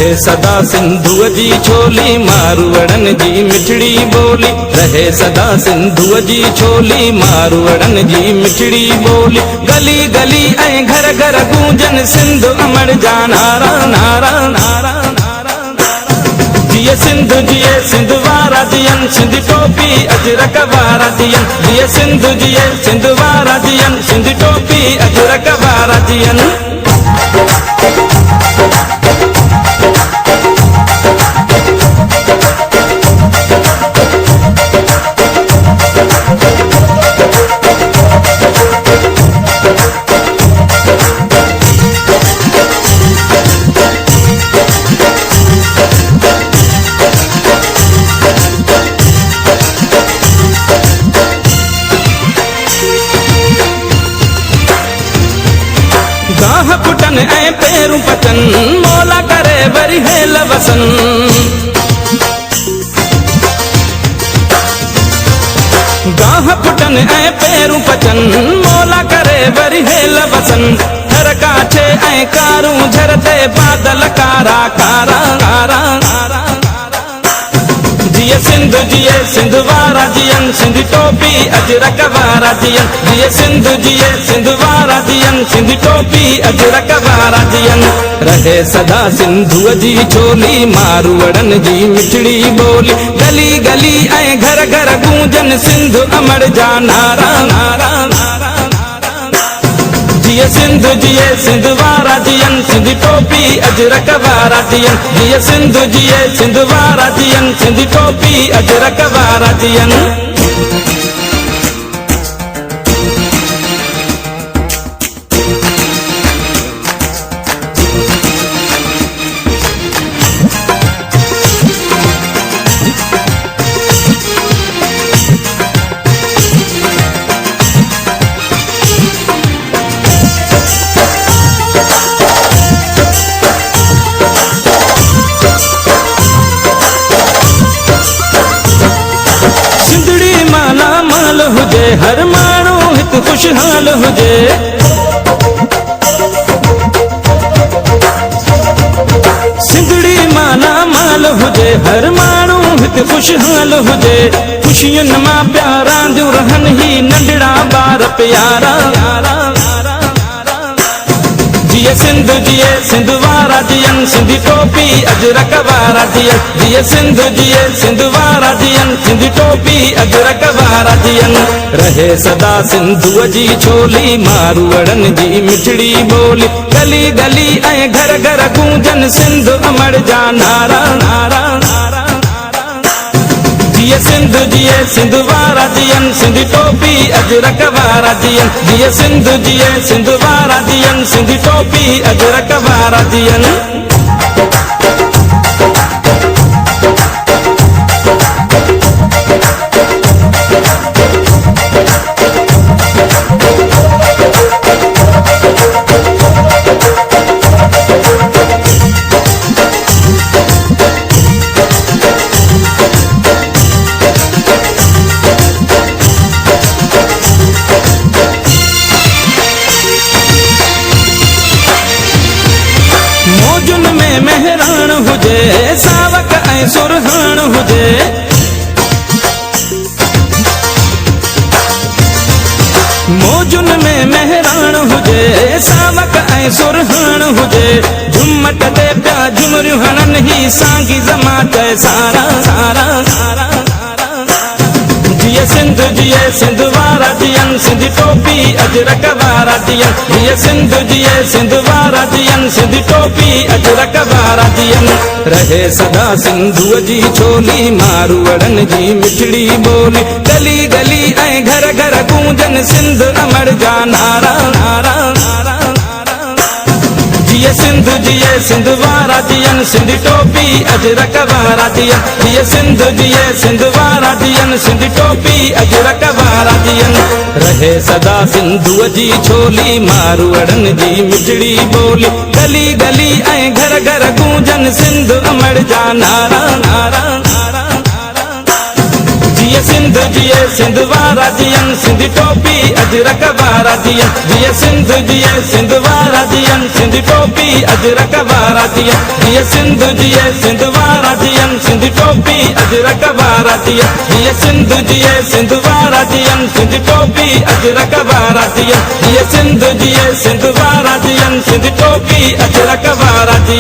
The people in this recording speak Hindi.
रहे सदा सिंधुअ जी छोली मारवड़न जी मिठड़ी बोली। रहे सदा सिंधुअ जी छोली मारवड़न जी मिठड़ी बोली। गली गली ऐं घर घर गूंजन सिंध अमर जा नारा नारा नारा नारा। जिए सिंधु जिए सिंध वारा जियन सिंध टोपी अजरक वारा जियन। जिए सिंधु जिए सिंध वारा जियन सिंध टोपी अजरक वारा जियन। गाह पुटन ऐं पेरू पचन मौला करे वरी हेल वसन। गाह पुटन ऐं पेरू पचन मौला करे वरी हेल वसन। हर काठे ऐं कारूं झरते बादल कारा कारा कारा कारा। जिए सिंधु जिए सिंध वारा जियन सिंध टोपी अजरक वारा जियन। जिए सिंधु जिए सिंध वारा जियन सिंध टोपी अजरक वारा जियन। रहे सदा सिंधुअ जी छोली मारवड़न जी मिठड़ी बोली। गली गली ऐं घर घर गूंजन सिंध अमर जा नारा नारा नारा। जिए सिंधु जिए सिंध वारा जियन सिंध टोपी अजरक वारा जियन। जिए सिंधु जिए सिंध वारा जियन सिंध टोपी अजरक वारा जियन। हुजे हर माण्हू हित खुशहाल हुजे। सिंधड़ी माला माल हुजे हर माण्हू हित खुशहाल हुजे। खुशियुनि मां प्यारा जो रहन ही नंढड़ा ॿार प्यारा। जिए सिंधु जिए सिंध वारा जियन सिंध टोपी अजरक वारा जियन। जिए सिंधु जिए सिंध वारा जियन सिंध टोपी अजरक वारा जियन। रहे सदा सिंधुअ जी छोली मारवड़न जी मिठड़ी बोली। गली गली ऐं घर घर गूंजन सिंध अमर जा नारा नारा नारा। जिए सिंधु जिए सिंध वारा जियन सिंध टोपी अजरक वारा जियन। जिए सिंधु जिए सिंध वारा जियन सिंध टोपी अजरक वारा जियन। मौजुन में मेहरान हुजे सावक ऐं सुरहान हुजे। मौजुन में मेहरान हुजे सावक ऐं सुरहान हुजे। झुमट ते पिया झुमरियूं हणन ही सांगी जमात सारा सारा सारा। जिए सिंधु जिए सिंध वारा जियन सिंध टोपी अजरक वारा जियन। जिए सिंधु जिए सिंध वारा जियन सिंध टोपी अजरक वारा जियन। रहे सदा सिंधुअ जी छोली मारवड़न जी मिठड़ी बोली। गली गली ऐं घर घर गूंजन सिंध अमर जा नारा नारा नारा। जिए सिंधु जिए सिंध वारा जियन सिंध टोपी अजरक वारा जियन। जिए सिंधु जिए सिंध वारा जियन सिंध टोपी अजरक वारा जियन। रहे सदा सिंधुअ जी छोली मारवड़न जी मिठड़ी बोली। गली गली ऐं घर घर गूंजन सिंध अमर जा नारा नारा नारा। जीअं सिंध जिए सिंध वारा जियनि सिंधी टोपी अजरक वारा जियनि जीअं सिंध जिए सिंध वारा जियनि सिंधी टोपी अजरक वारा जियनि जीअं सिंध जिए सिंध वारा जियनि सिंधी टोपी अजरक वारा जियनि जीअं सिंध जिए सिंध वारा जियनि सिंधी टोपी अजरक वारा जियनि जीअं सिंध जिए सिंध वारा जियनि सिंधी टोपी अजरक वारा जियनि